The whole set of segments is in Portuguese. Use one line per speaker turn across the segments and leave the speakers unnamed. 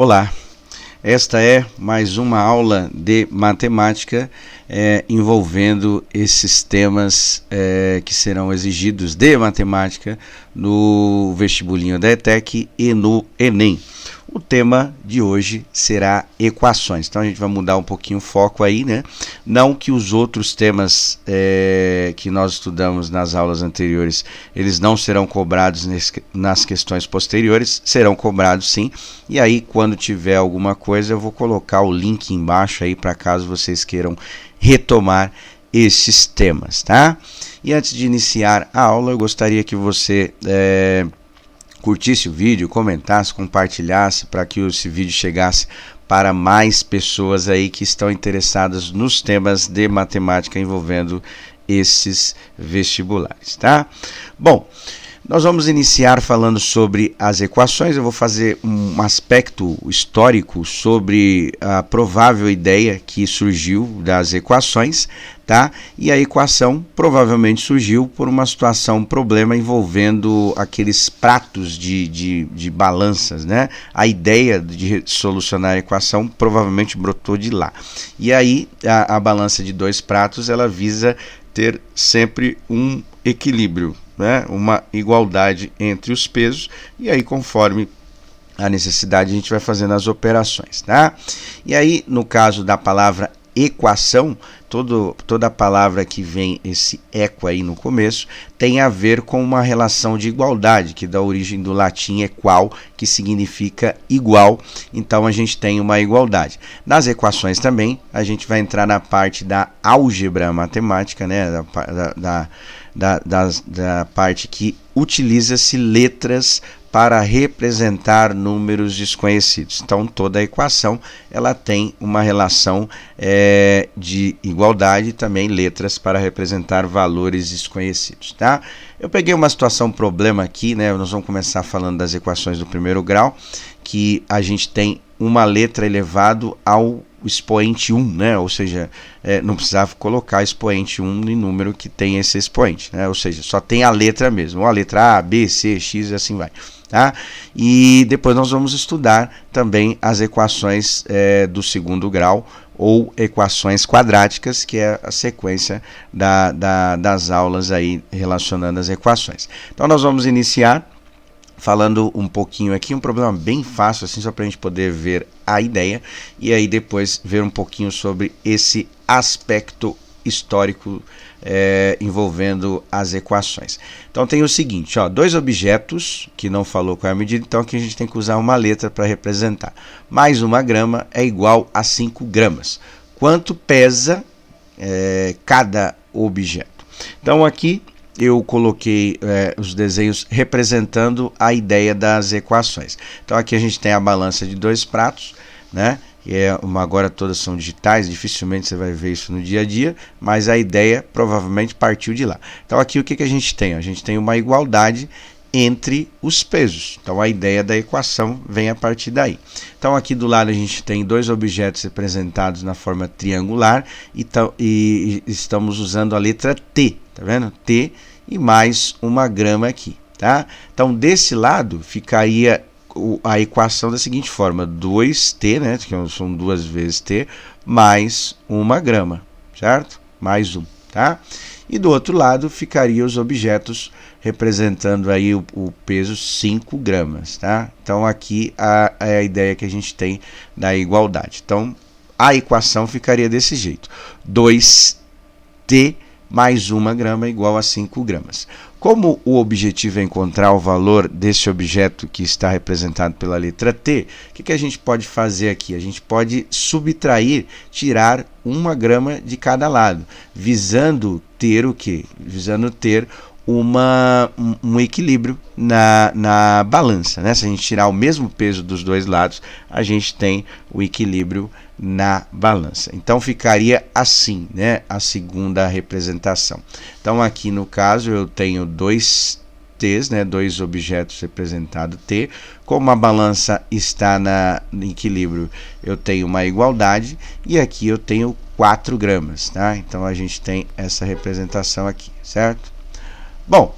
Olá, esta é mais uma aula de matemática envolvendo esses temas que serão exigidos de matemática no vestibulinho da ETEC e no Enem. O tema de hoje será equações. Então a gente vai mudar um pouquinho o foco aí, né? Não que os outros temas que nós estudamos nas aulas anteriores, eles não serão cobrados nas questões posteriores, serão cobrados sim. E aí quando tiver alguma coisa eu vou colocar o link embaixo aí para caso vocês queiram retomar esses temas, tá? E antes de iniciar a aula, eu gostaria que você curtisse o vídeo, comentasse, compartilhasse para que esse vídeo chegasse para mais pessoas aí que estão interessadas nos temas de matemática envolvendo esses vestibulares, tá? Bom, nós vamos iniciar falando sobre as equações. Eu vou fazer um aspecto histórico sobre a provável ideia que surgiu das equações, tá? E a equação provavelmente surgiu por uma situação, um problema envolvendo aqueles pratos de balanças, né? A ideia de solucionar a equação provavelmente brotou de lá. E aí a balança de dois pratos, ela visa ter sempre um equilíbrio, né? Uma igualdade entre os pesos, e aí conforme a necessidade a gente vai fazendo as operações, tá? E aí no caso da palavra equação, toda palavra que vem esse equa aí no começo tem a ver com uma relação de igualdade, que dá origem do latim equal, que significa igual. Então a gente tem uma igualdade. Nas equações também a gente vai entrar na parte da álgebra matemática, né? Da parte que utiliza-se letras para representar números desconhecidos. Então toda a equação ela tem uma relação de igualdade e também letras para representar valores desconhecidos, tá? Eu peguei uma situação problema aqui, né? Nós vamos começar falando das equações do primeiro grau, que a gente tem uma letra elevado ao expoente 1, né? Ou seja, não precisava colocar expoente 1 em número que tem esse expoente, né? Ou seja, só tem a letra mesmo, ou a letra A, B, C, X e assim vai, tá? E depois nós vamos estudar também as equações do segundo grau, ou equações quadráticas, que é a sequência das aulas aí relacionando as equações. Então nós vamos iniciar falando um pouquinho aqui, um problema bem fácil, assim, só para a gente poder ver a ideia, e aí depois ver um pouquinho sobre esse aspecto histórico envolvendo as equações. Então tem o seguinte, ó, dois objetos, que não falou qual é a medida, então aqui a gente tem que usar uma letra para representar. Mais 1 grama é igual a 5 gramas. Quanto pesa cada objeto? Então aqui eu coloquei os desenhos representando a ideia das equações. Então aqui a gente tem a balança de dois pratos, né? Agora todas são digitais, dificilmente você vai ver isso no dia a dia, mas a ideia provavelmente partiu de lá. Então aqui o que a gente tem? A gente tem uma igualdade entre os pesos. Então a ideia da equação vem a partir daí. Então aqui do lado a gente tem dois objetos representados na forma triangular e estamos usando a letra T, tá vendo? T e mais 1 grama aqui, tá? Então desse lado ficaria a equação da seguinte forma: 2T, né, que são 2 vezes T, mais 1 grama, certo? Mais 1, tá? E do outro lado ficaria os objetos representando aí o peso 5 gramas, tá? Então aqui é a ideia que a gente tem da igualdade. Então a equação ficaria desse jeito: 2T mais 1 grama é igual a 5 gramas. Como o objetivo é encontrar o valor desse objeto que está representado pela letra T, o que a gente pode fazer aqui? A gente pode subtrair, tirar 1 grama de cada lado, visando ter o quê? Visando ter um equilíbrio na balança, né? Se a gente tirar o mesmo peso dos dois lados, a gente tem o equilíbrio na balança. Então ficaria assim, né? A segunda representação. Então aqui no caso eu tenho dois T's, né? Dois objetos representados T. Como a balança está no equilíbrio, eu tenho uma igualdade, e aqui eu tenho 4 gramas, tá? Então a gente tem essa representação aqui, certo? Bom,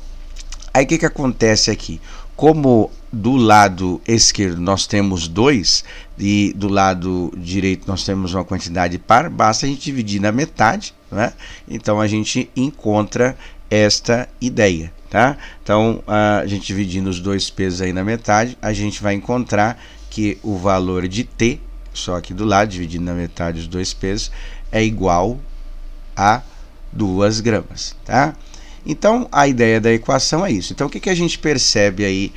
aí o que acontece aqui? Como do lado esquerdo nós temos 2 e do lado direito nós temos uma quantidade par, basta a gente dividir na metade, né? Então a gente encontra esta ideia, tá? Então a gente dividindo os dois pesos aí na metade, a gente vai encontrar que o valor de T, só aqui do lado, dividindo na metade os dois pesos, é igual a 2 gramas, tá? Então, a ideia da equação é isso. Então, o que a gente percebe aí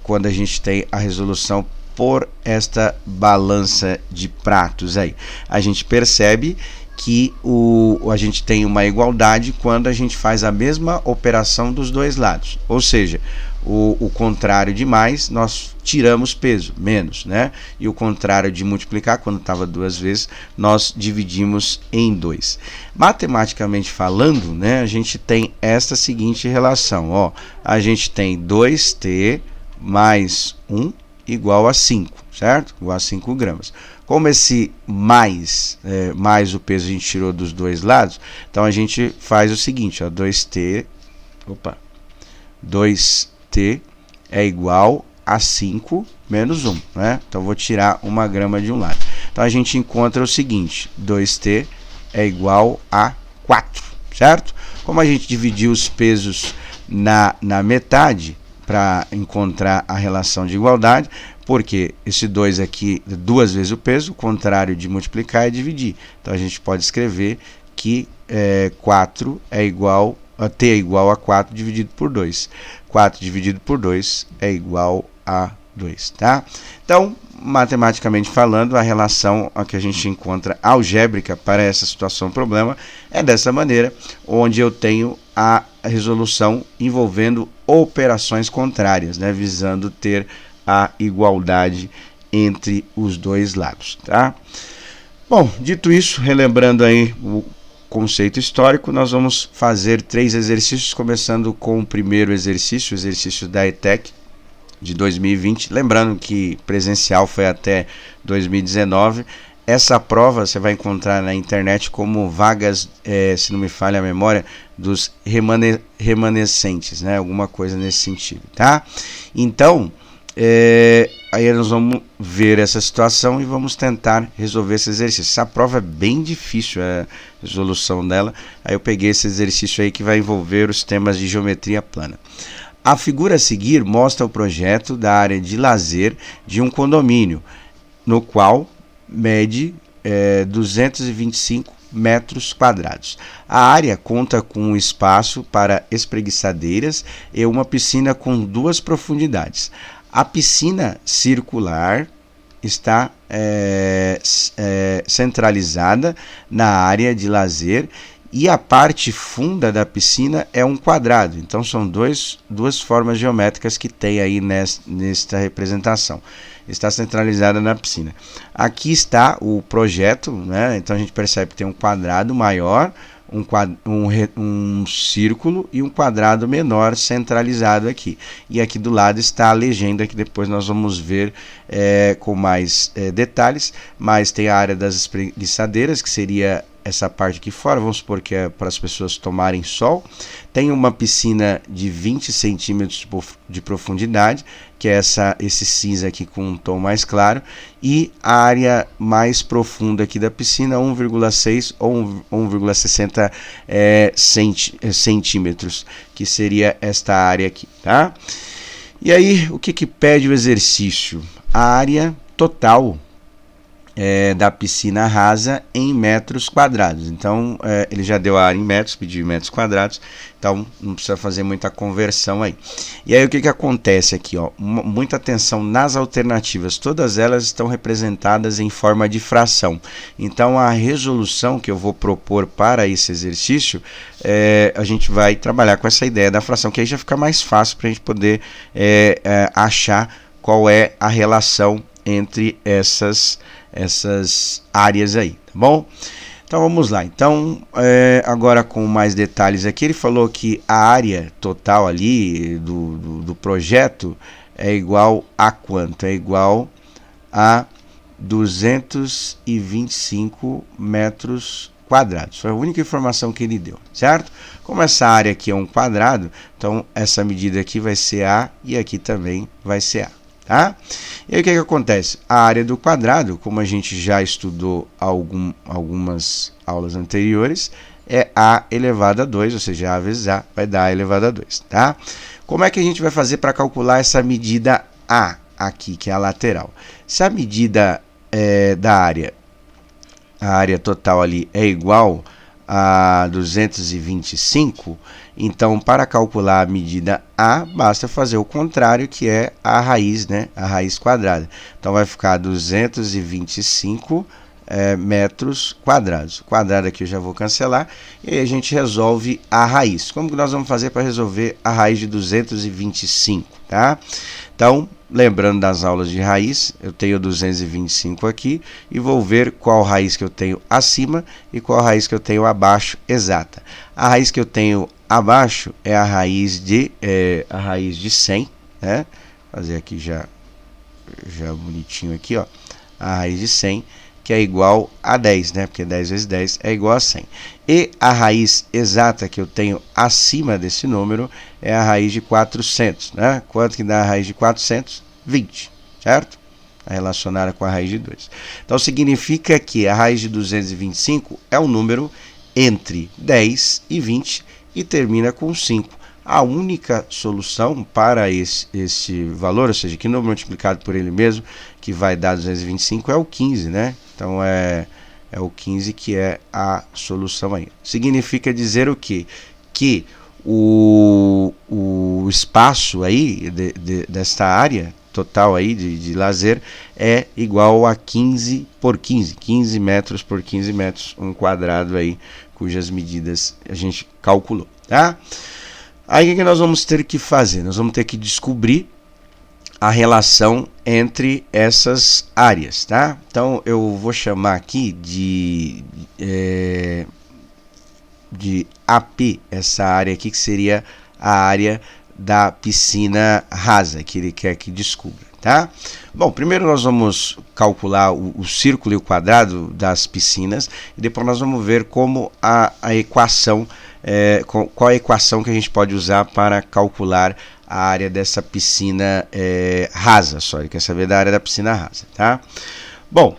quando a gente tem a resolução por esta balança de pratos aí? A gente percebe que a gente tem uma igualdade quando a gente faz a mesma operação dos dois lados. Ou seja, o contrário de mais, nós tiramos peso, menos, né? E o contrário de multiplicar, quando estava 2 vezes, nós dividimos em 2. Matematicamente falando, né, a gente tem esta seguinte relação, ó. A gente tem 2t mais 1 igual a 5, certo? Igual a 5 gramas. Como esse mais o peso a gente tirou dos dois lados, então a gente faz o seguinte, ó, 2t é igual a 5 menos 1, né? Então vou tirar 1 grama de um lado. Então a gente encontra o seguinte, 2t é igual a 4, certo? Como a gente dividiu os pesos na metade para encontrar a relação de igualdade, porque esse 2 aqui, 2 vezes o peso, o contrário de multiplicar é dividir. Então a gente pode escrever que 4 é igual a t é igual a 4 dividido por 2. 4 dividido por 2 é igual a 2, tá? Então, matematicamente falando, a relação a que a gente encontra algébrica para essa situação problema é dessa maneira, onde eu tenho a resolução envolvendo operações contrárias, né, visando ter a igualdade entre os dois lados, tá? Bom, dito isso, relembrando aí o conceito histórico, nós vamos fazer 3 exercícios, começando com o primeiro exercício, o exercício da ETEC de 2020, lembrando que presencial foi até 2019. Essa prova você vai encontrar na internet como vagas, se não me falha a memória, dos remanescentes, né? Alguma coisa nesse sentido, tá? Então, aí nós vamos ver essa situação e vamos tentar resolver esse exercício. Essa prova é bem difícil, a resolução dela. Aí eu peguei esse exercício aí que vai envolver os temas de geometria plana. A figura a seguir mostra o projeto da área de lazer de um condomínio, no qual mede 225 metros quadrados. A área conta com um espaço para espreguiçadeiras e uma piscina com 2 profundidades. A piscina circular está centralizada na área de lazer e a parte funda da piscina é um quadrado. Então são duas formas geométricas que tem aí nesta representação. Está centralizada na piscina. Aqui está o projeto, né? Então a gente percebe que tem um quadrado maior, um círculo e um quadrado menor centralizado aqui. E aqui do lado está a legenda que depois nós vamos ver com mais detalhes, mas tem a área das espreguiçadeiras, que seria essa parte aqui fora, vamos supor que é para as pessoas tomarem sol. Tem uma piscina de 20 centímetros de profundidade, que é esse cinza aqui com um tom mais claro, e a área mais profunda aqui da piscina, 1,6 ou 1,60 centímetros, que seria esta área aqui, tá? E aí, o que pede o exercício? A área total da piscina rasa em metros quadrados. Então, ele já deu a área em metros, pediu em metros quadrados, então não precisa fazer muita conversão aí. E aí o que acontece aqui? Ó? Muita atenção nas alternativas, todas elas estão representadas em forma de fração. Então, a resolução que eu vou propor para esse exercício, a gente vai trabalhar com essa ideia da fração, que aí já fica mais fácil para a gente poder achar qual é a relação entre essas áreas aí, tá bom? Então vamos lá. Então agora com mais detalhes aqui, ele falou que a área total ali do projeto é igual a quanto? É igual a 225 metros quadrados. Foi a única informação que ele deu, certo? Como essa área aqui é um quadrado, então essa medida aqui vai ser A e aqui também vai ser A. Tá? E aí o que acontece? A área do quadrado, como a gente já estudou algumas aulas anteriores, é A elevado a 2, ou seja, A vezes A vai dar A elevado a 2. Tá? Como é que a gente vai fazer para calcular essa medida A aqui, que é a lateral? Se a medida da área, a área total ali é igual a 225, então para calcular a medida A, basta fazer o contrário, que é a raiz, né? A raiz quadrada. Então vai ficar 225 metros quadrados. O quadrado aqui eu já vou cancelar, e aí a gente resolve a raiz. Como que nós vamos fazer para resolver a raiz de 225? Tá? Então, lembrando das aulas de raiz, eu tenho 225 aqui e vou ver qual raiz que eu tenho acima e qual raiz que eu tenho abaixo exata. A raiz que eu tenho abaixo é a raiz de 100, né? Vou fazer aqui já bonitinho aqui, ó. A raiz de 100, que é igual a 10, né? Porque 10 vezes 10 é igual a 100. E a raiz exata que eu tenho acima desse número é a raiz de 400, né? Quanto que dá a raiz de 400? 20, certo? Está relacionada com a raiz de 2. Então, significa que a raiz de 225 é um número entre 10 e 20 e termina com 5. A única solução para esse valor, ou seja, que número multiplicado por ele mesmo, que vai dar 225, é o 15, né? Então, é o 15 que é a solução aí. Significa dizer o quê? Que o espaço aí desta área total aí de lazer é igual a 15 por 15, 15 metros por 15 metros, um quadrado aí, cujas medidas a gente calculou, tá? Aí o que nós vamos ter que fazer? Nós vamos ter que descobrir a relação entre essas áreas, tá? Então eu vou chamar aqui de AP, essa área aqui que seria a área da piscina rasa, que ele quer que descubra, tá? Bom, primeiro nós vamos calcular o círculo e o quadrado das piscinas, e depois nós vamos ver como a equação, qual a equação que a gente pode usar para calcular a área dessa piscina rasa, só ele quer saber da área da piscina rasa, tá? Bom,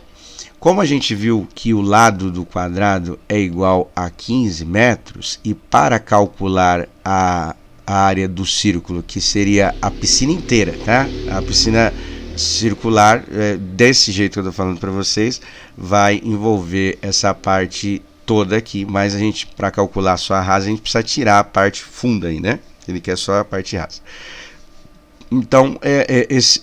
como a gente viu que o lado do quadrado é igual a 15 metros, e para calcular a área do círculo, que seria a piscina inteira, tá? A piscina circular, desse jeito que eu estou falando para vocês, vai envolver essa parte toda aqui, mas a gente, para calcular só a rasa, a gente precisa tirar a parte funda aí, né? Ele quer só a parte rasa. Então,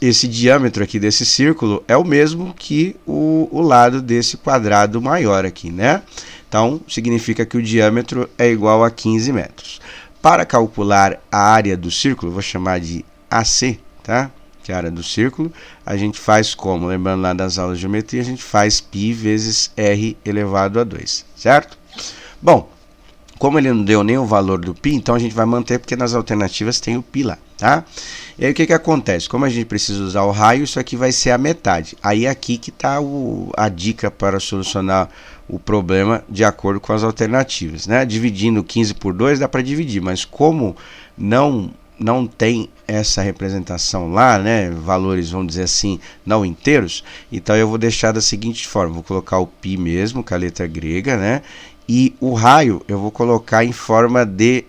esse diâmetro aqui desse círculo é o mesmo que o lado desse quadrado maior aqui, né? Então, significa que o diâmetro é igual a 15 metros. Para calcular a área do círculo, vou chamar de AC, tá? Que é a área do círculo, a gente faz como? Lembrando lá das aulas de geometria, a gente faz π vezes r elevado a 2, certo? Bom, como ele não deu nem o valor do π, então a gente vai manter, porque nas alternativas tem o π lá, tá? E aí o que acontece? Como a gente precisa usar o raio, isso aqui vai ser a metade. Aí é aqui que está a dica para solucionar o problema de acordo com as alternativas, né? Dividindo 15 por 2 dá para dividir, mas como não tem essa representação lá, né? Valores, vamos dizer assim, não inteiros, então eu vou deixar da seguinte forma, vou colocar o π mesmo, com a letra grega, né? E o raio eu vou colocar em forma de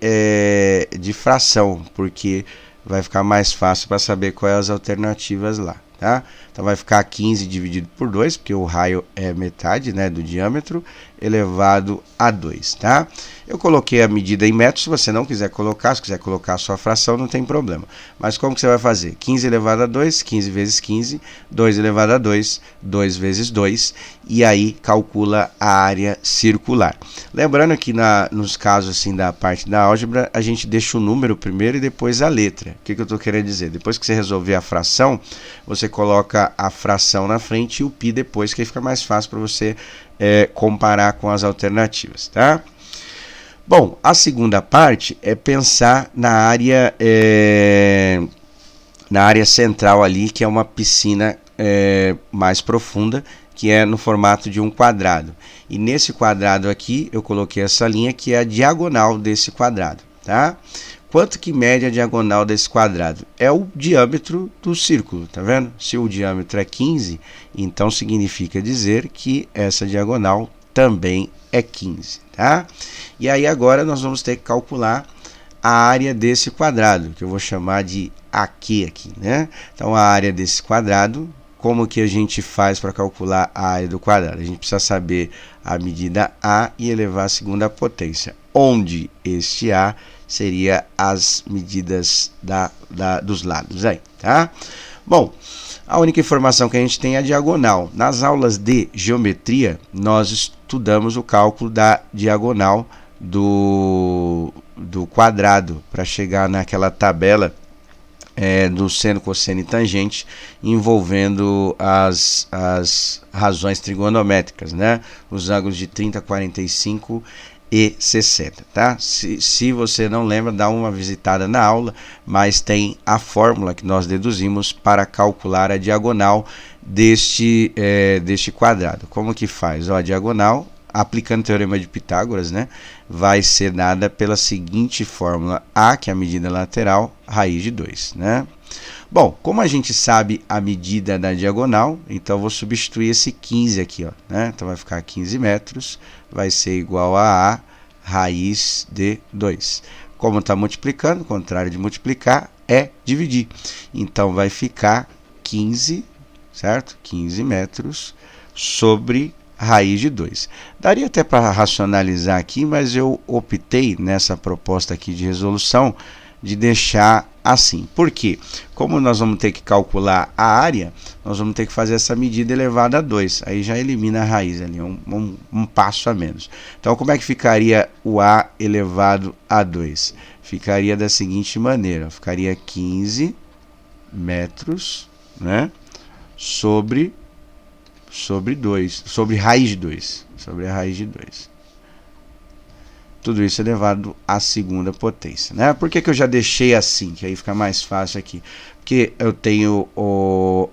fração, porque vai ficar mais fácil para saber quais as alternativas lá, tá? Então vai ficar 15 dividido por 2, porque o raio é metade, né, do diâmetro, elevado a 2, tá? Eu coloquei a medida em metros, se você não quiser colocar, se quiser colocar a sua fração, não tem problema. Mas como que você vai fazer? 15 elevado a 2, 15 vezes 15, 2 elevado a 2, 2 vezes 2, e aí calcula a área circular. Lembrando que nos casos assim da parte da álgebra, a gente deixa o número primeiro e depois a letra. O que eu estou querendo dizer? Depois que você resolver a fração, você coloca a fração na frente e o π depois, que aí fica mais fácil para você comparar com as alternativas, tá? Bom, a segunda parte é pensar na área central ali, que é uma piscina mais profunda, que é no formato de um quadrado. E nesse quadrado aqui, eu coloquei essa linha que é a diagonal desse quadrado, tá? Quanto que mede a diagonal desse quadrado? É o diâmetro do círculo, tá vendo? Se o diâmetro é 15, então significa dizer que essa diagonal também é 15, tá? E aí agora nós vamos ter que calcular a área desse quadrado, que eu vou chamar de AQ aqui, né? Então a área desse quadrado, como que a gente faz para calcular a área do quadrado? A gente precisa saber a medida A e elevar a segunda potência, onde este A seria as medidas dos lados aí, tá? Bom, a única informação que a gente tem é a diagonal. Nas aulas de geometria, nós estudamos o cálculo da diagonal do quadrado para chegar naquela tabela do seno, cosseno e tangente envolvendo as razões trigonométricas, né? Os ângulos de 30, 45 e 60, tá? Se você não lembra, dá uma visitada na aula, mas tem a fórmula que nós deduzimos para calcular a diagonal deste quadrado. Como que faz? Ó, a diagonal, aplicando o teorema de Pitágoras, né, vai ser dada pela seguinte fórmula: A, que é a medida lateral, raiz de 2, né? Bom, como a gente sabe a medida da diagonal, então eu vou substituir esse 15 aqui, ó, né? Então vai ficar 15 metros, vai ser igual a raiz de 2. Como está multiplicando, o contrário de multiplicar é dividir. Então vai ficar 15, certo? 15 metros sobre raiz de 2. Daria até para racionalizar aqui, mas eu optei nessa proposta aqui de resolução de deixar assim. Por quê? Como nós vamos ter que calcular a área, nós vamos ter que fazer essa medida elevada a 2. Aí já elimina a raiz ali, um passo a menos. Então, como é que ficaria o A elevado a 2? Ficaria da seguinte maneira: ficaria 15 metros, né, sobre 2, sobre raiz de 2, sobre a raiz de 2. Tudo isso elevado à segunda potência, né? Por que eu já deixei assim, que aí fica mais fácil aqui? Porque eu tenho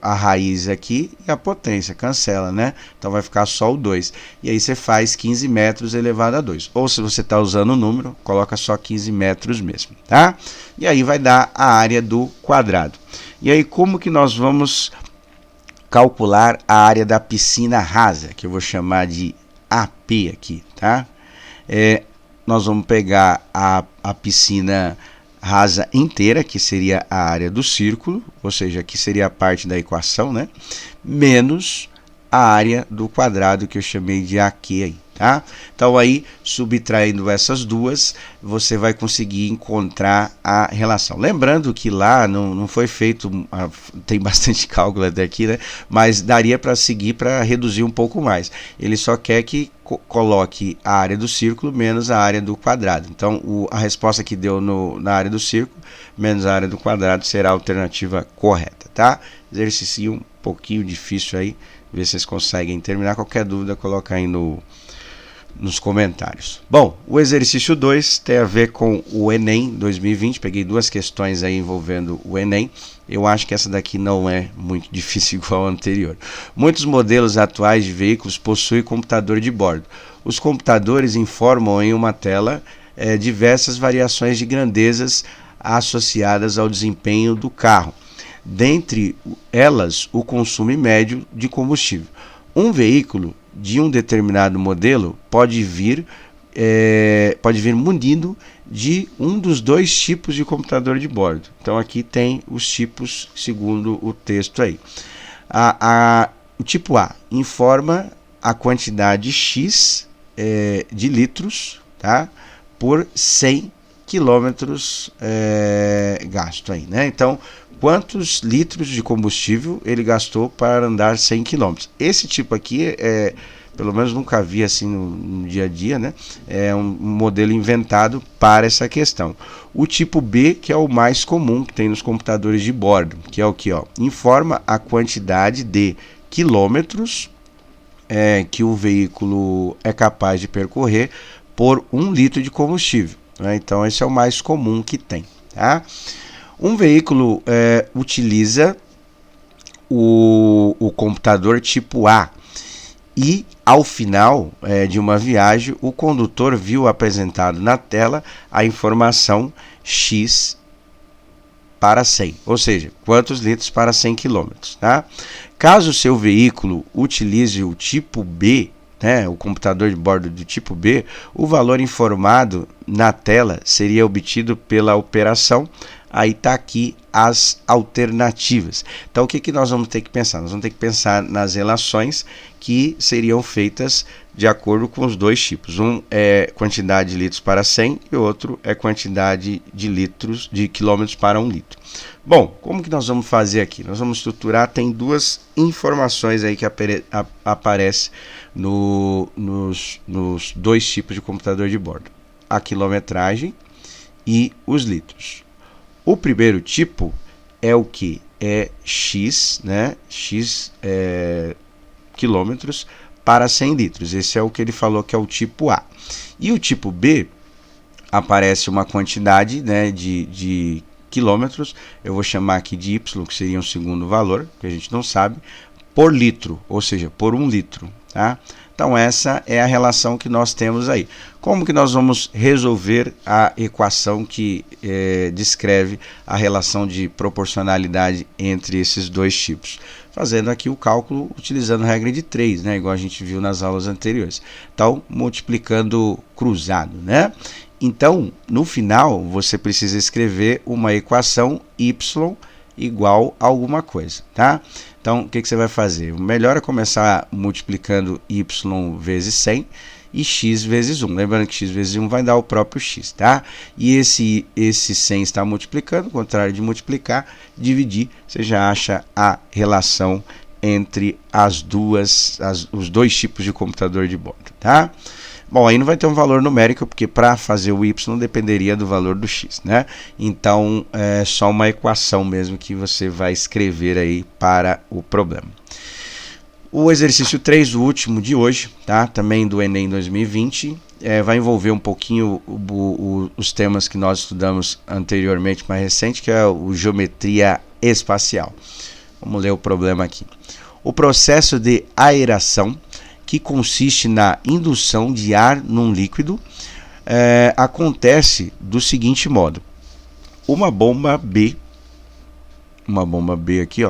a raiz aqui e a potência, cancela, né? Então vai ficar só o 2. E aí você faz 15 metros elevado a 2. Ou se você está usando o número, coloca só 15 metros mesmo, tá? E aí vai dar a área do quadrado. E aí como que nós vamos calcular a área da piscina rasa, que eu vou chamar de AP aqui, tá? Nós vamos pegar a piscina rasa inteira, que seria a área do círculo, ou seja, aqui seria a parte da equação, né? Menos a área do quadrado, que eu chamei de AQ aí, tá? Então aí, subtraindo essas duas, você vai conseguir encontrar a relação. Lembrando que lá não foi feito, tem bastante cálculo até aqui, né? Mas daria para seguir para reduzir um pouco mais. Ele só quer que coloque a área do círculo menos a área do quadrado. Então a resposta que deu na área do círculo menos a área do quadrado será a alternativa correta, tá? Exercício um pouquinho difícil aí, ver se vocês conseguem terminar. Qualquer dúvida, coloca aí nos comentários. Bom, o exercício 2 tem a ver com o Enem 2020. Peguei duas questões aí envolvendo o Enem. Eu acho que essa daqui não é muito difícil igual a anterior. Muitos modelos atuais de veículos possuem computador de bordo. Os computadores informam em uma tela diversas variações de grandezas associadas ao desempenho do carro. Dentre elas, o consumo médio de combustível. Um veículo de um determinado modelo pode vir munido de um dos dois tipos de computador de bordo. Então aqui tem os tipos segundo o texto aí. O tipo A informa a quantidade X de litros, tá, por 100 quilômetros gasto aí, né? Então, quantos litros de combustível ele gastou para andar 100 quilômetros? Esse tipo aqui pelo menos nunca vi assim no dia a dia, né? É um modelo inventado para essa questão. O tipo B, que é o mais comum que tem nos computadores de bordo, que é o que, ó, informa a quantidade de quilômetros que o veículo é capaz de percorrer por 1 litro de combustível, né? Então esse é o mais comum que tem, tá? Um veículo utiliza o computador tipo A, E ao final de uma viagem, o condutor viu apresentado na tela a informação X para 100, ou seja, quantos litros para 100 km. Tá? Caso o seu veículo utilize o tipo B, o computador de bordo do tipo B, o valor informado na tela seria obtido pela operação. Aí está aqui as alternativas. Então o que nós vamos ter que pensar? Nós vamos ter que pensar nas relações que seriam feitas de acordo com os dois tipos. Um é quantidade de litros para 100 e o outro é quantidade de quilômetros para 1 litro. Bom, como que nós vamos fazer aqui? Nós vamos estruturar, tem duas informações aí que aparecem nos dois tipos de computador de bordo. A quilometragem e os litros. O primeiro tipo é o que? É X, X quilômetros para 100 litros. Esse é o que ele falou que é o tipo A. E o tipo B, aparece uma quantidade de quilômetros, eu vou chamar aqui de Y, que seria um segundo valor, que a gente não sabe, por litro, ou seja, por 1 litro. Tá? Então essa é a relação que nós temos aí. Como que nós vamos resolver a equação que descreve a relação de proporcionalidade entre esses dois tipos? Fazendo aqui o cálculo utilizando a regra de 3, igual a gente viu nas aulas anteriores. Então, multiplicando cruzado, Então, no final, você precisa escrever uma equação y igual a alguma coisa, tá? Então, o que você vai fazer? O melhor é começar multiplicando y vezes 100 e x vezes 1. Lembrando que x vezes 1 vai dar o próprio x, tá? E esse 100 está multiplicando, ao contrário de multiplicar, dividir, você já acha a relação entre os dois tipos de computador de bordo, tá? Bom, aí não vai ter um valor numérico, porque para fazer o y dependeria do valor do x, Então, é só uma equação mesmo que você vai escrever aí para o problema. O exercício 3, o último de hoje, tá? Também do Enem 2020, vai envolver um pouquinho os temas que nós estudamos anteriormente, mais recente, que é o geometria espacial. Vamos ler o problema aqui. O processo de aeração, que consiste na indução de ar num líquido, acontece do seguinte modo. Uma bomba B aqui,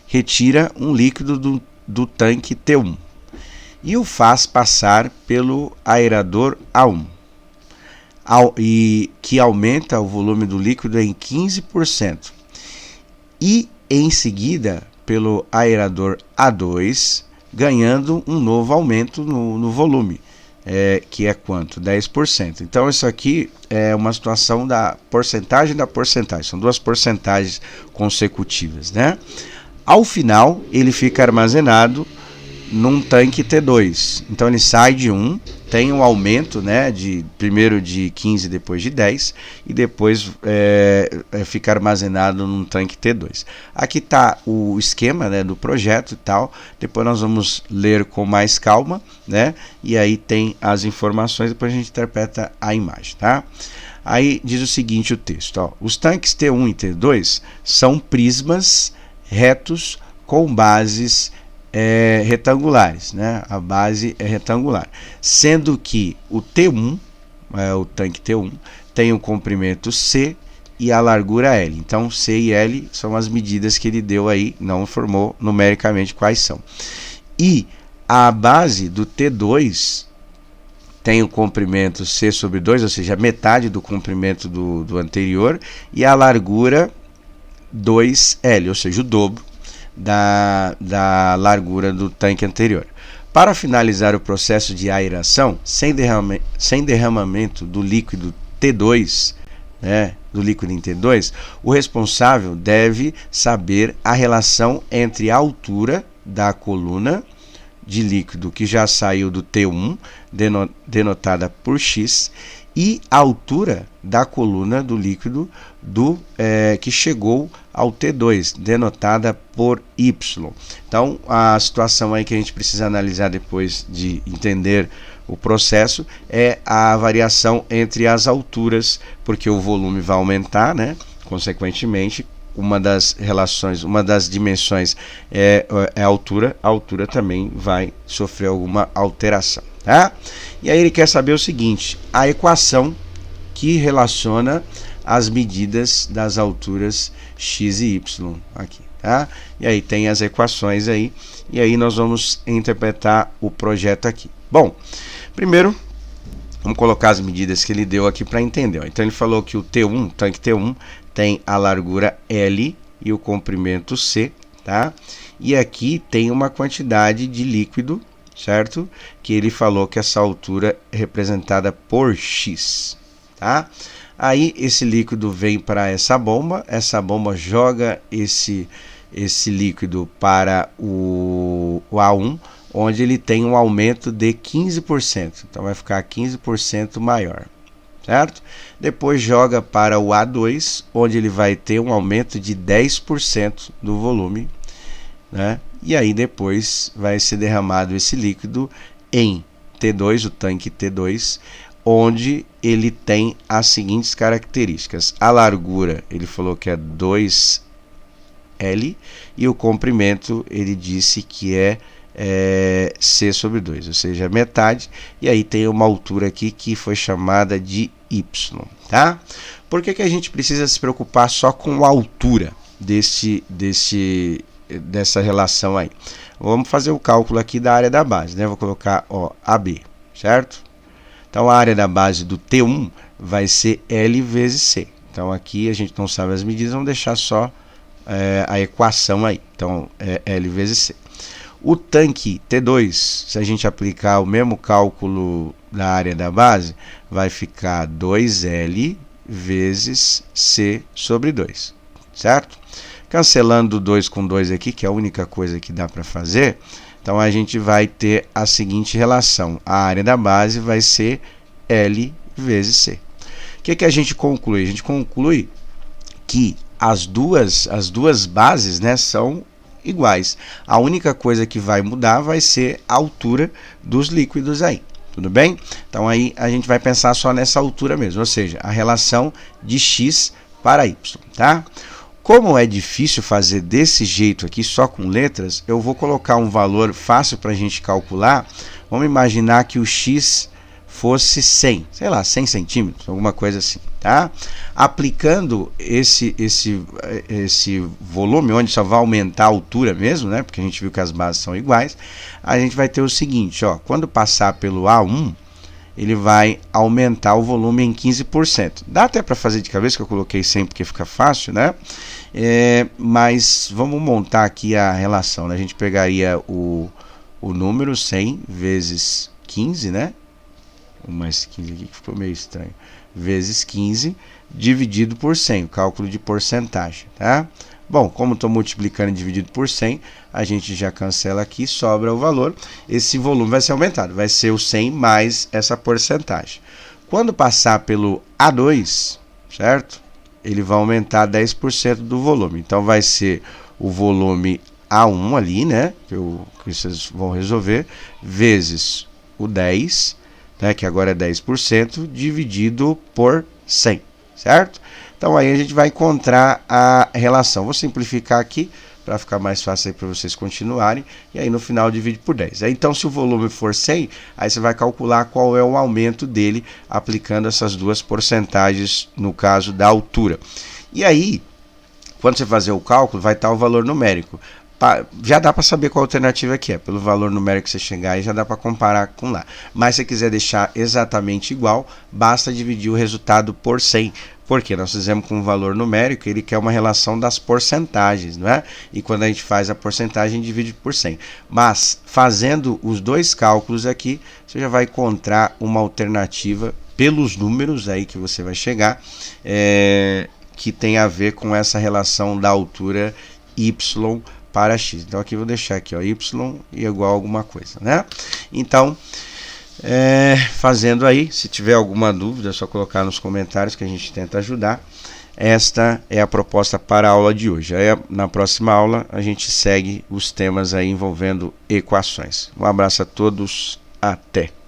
retira um líquido do tanque T1 e o faz passar pelo aerador A1, que aumenta o volume do líquido em 15%, e em seguida pelo aerador A2, ganhando um novo aumento no volume, que é quanto? 10%. Então isso aqui é uma situação da porcentagem, são duas porcentagens consecutivas, Ao final ele fica armazenado num tanque T2, então ele sai de 1, tem um aumento, primeiro de 15, depois de 10, e depois fica armazenado num tanque T2. Aqui está o esquema do projeto e tal, depois nós vamos ler com mais calma, e aí tem as informações, depois a gente interpreta a imagem, tá? Aí diz o seguinte o texto, os tanques T1 e T2 são prismas retos com bases retangulares, a base é retangular, sendo que o T1, o tanque T1, tem o comprimento C e a largura L. Então C e L são as medidas que ele deu aí, não informou numericamente quais são. E a base do T2 tem o comprimento C sobre 2, ou seja, metade do comprimento do anterior, e a largura 2L, ou seja, o dobro da largura do tanque anterior. Para finalizar o processo de aeração, sem derramamento do líquido T2, do líquido em T2, o responsável deve saber a relação entre a altura da coluna de líquido que já saiu do T1, denotada por X, e a altura da coluna do líquido que chegou ao T2, denotada por Y. Então, a situação aí que a gente precisa analisar depois de entender o processo é a variação entre as alturas, porque o volume vai aumentar, consequentemente, uma das relações, uma das dimensões é a altura também vai sofrer alguma alteração, tá? E aí ele quer saber o seguinte, a equação que relaciona as medidas das alturas x e y aqui, tá? E aí tem as equações aí, e aí nós vamos interpretar o projeto aqui. Bom, primeiro vamos colocar as medidas que ele deu aqui para entender. Então ele falou que o T1, tanque T1, tem a largura L e o comprimento C, tá? E aqui tem uma quantidade de líquido, certo? Que ele falou que essa altura é representada por X, tá? Aí esse líquido vem para essa bomba joga esse líquido para o A1, onde ele tem um aumento de 15%, então vai ficar 15% maior, certo? Depois joga para o A2, onde ele vai ter um aumento de 10% do volume, né? E aí depois vai ser derramado esse líquido em T2, o tanque T2, onde ele tem as seguintes características. A largura, ele falou que é 2L, e o comprimento, ele disse que é C sobre 2, ou seja, metade, e aí tem uma altura aqui que foi chamada de Y, tá? Por que a gente precisa se preocupar só com a altura dessa relação aí? Vamos fazer o cálculo aqui da área da base, né? Vou colocar, ó, AB, certo? Então a área da base do T1 vai ser L vezes C. Então aqui a gente não sabe as medidas, vamos deixar só a equação aí. Então é L vezes C. O tanque T2, se a gente aplicar o mesmo cálculo da área da base, vai ficar 2L vezes C sobre 2, certo? Cancelando 2 com 2 aqui, que é a única coisa que dá para fazer, então a gente vai ter a seguinte relação, a área da base vai ser L vezes C. O que a gente conclui? A gente conclui que as duas bases, né, são iguais. A única coisa que vai mudar vai ser a altura dos líquidos aí, tudo bem? Então aí a gente vai pensar só nessa altura mesmo, ou seja, a relação de x para y, tá? Como é difícil fazer desse jeito aqui, só com letras, eu vou colocar um valor fácil para a gente calcular. Vamos imaginar que o x fosse 100, sei lá, 100 centímetros, alguma coisa assim, tá? Aplicando esse volume, onde só vai aumentar a altura mesmo, né? Porque a gente viu que as bases são iguais, a gente vai ter o seguinte, ó, quando passar pelo A1, ele vai aumentar o volume em 15%. Dá até para fazer de cabeça, que eu coloquei 100 porque fica fácil, né? Mas vamos montar aqui a relação, né? A gente pegaria o número 100 vezes 15, né? O mais 15 aqui que ficou meio estranho. Vezes 15 dividido por 100, o cálculo de porcentagem, tá? Bom, como estou multiplicando e dividido por 100, a gente já cancela aqui, sobra o valor. Esse volume vai ser aumentado, vai ser o 100 mais essa porcentagem. Quando passar pelo A2, certo? Ele vai aumentar 10% do volume. Então vai ser o volume A1 ali, né? Que vocês vão resolver, vezes o 10, né? Que agora é 10%, dividido por 100, certo? Então aí a gente vai encontrar a relação. Vou simplificar aqui para ficar mais fácil para vocês continuarem. E aí no final divide por 10. Aí, então se o volume for 100, aí você vai calcular qual é o aumento dele aplicando essas duas porcentagens no caso da altura. E aí, quando você fazer o cálculo, vai estar o valor numérico. Já dá para saber qual alternativa que é. Pelo valor numérico que você chegar aí, já dá para comparar com lá. Mas se você quiser deixar exatamente igual, basta dividir o resultado por 100. Porque nós fizemos com um valor numérico, ele quer uma relação das porcentagens, não é? E quando a gente faz a porcentagem, divide por 100. Mas, fazendo os dois cálculos aqui, você já vai encontrar uma alternativa pelos números aí que você vai chegar, que tem a ver com essa relação da altura y para x. Então aqui eu vou deixar aqui, ó, y igual a alguma coisa, né? Então, fazendo aí, se tiver alguma dúvida, é só colocar nos comentários que a gente tenta ajudar. Esta é a proposta para a aula de hoje. Aí, na próxima aula a gente segue os temas aí envolvendo equações. Um abraço a todos, até!